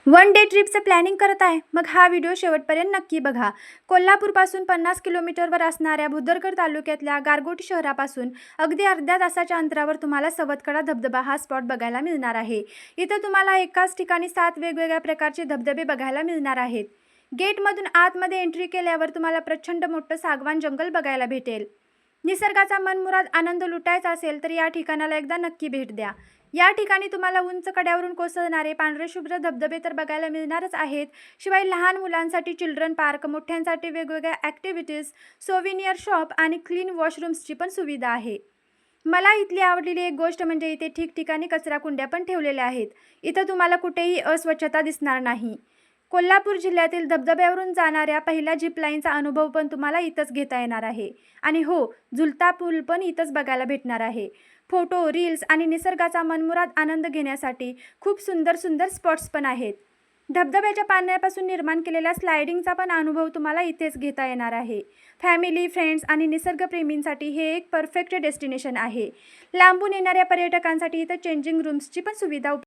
One day ट्रिपचं planning करत आहे? मग हा व्हिडिओ शेवटपर्यंत नक्की बघा. कोल्हापूरपासून 50 किलोमीटरवर असणाऱ्या भुदरगड तालुक्यातल्या गारगोटी शहरापासून अगदी अर्ध्या तासाच्या अंतरावर तुम्हाला सवतकडा धबधबा हा स्पॉट बघायला मिळणार आहे. इथं तुम्हाला एकाच ठिकाणी 7 वेगवेगळ्या प्रकारचे धबधबे बघायला मिळणार आहेत. गेटमधून आतमध्ये एंट्री केल्यावर तुम्हाला प्रचंड मोठं सागवान जंगल बघायला भेटेल. निसर्गाचा मनमुराद आनंद लुटायचा असेल तर या ठिकाणाला एकदा नक्की भेट द्या. या ठिकाणी तुम्हाला उंच कड्यावरून कोसळणारे पांढरे शुभ्र धबधबे तर बघायला मिळणारच आहेत. शिवाय लहान मुलांसाठी चिल्ड्रन पार्क, मोठ्यांसाठी वेगवेगळ्या ॲक्टिव्हिटीज, सोव्हिनियर शॉप आणि क्लीन वॉशरूम्सची पण सुविधा आहे. मला इथली आवडलेली एक गोष्ट म्हणजे इथे ठिकठिकाणी कचरा कुंड्या पण ठेवलेल्या आहेत. इथं तुम्हाला कुठेही अस्वच्छता दिसणार नाही. कोल्हापूर जिल्ह्यातील धबधब्यावरून जाणाऱ्या पहिल्या जीप लाईनचा अनुभव पण तुम्हाला इथंच घेता येणार आहे. आणि हो, झुलता पूल पण इथंच बघायला भेटणार आहे. फोटो, रील्स आणि निसर्गाचा मनमुराद आनंद घेण्यासाठी खूप सुंदर सुंदर स्पॉट्स पण आहेत. धबधब्याच्या पाण्यापासून निर्माण केलेल्या स्लायडिंगचा पण अनुभव तुम्हाला इथेच घेता येणार आहे. फॅमिली, फ्रेंड्स आणि निसर्गप्रेमींसाठी हे एक परफेक्ट डेस्टिनेशन आहे. लांबून येणाऱ्या पर्यटकांसाठी इथं चेंजिंग रूम्सची पण सुविधा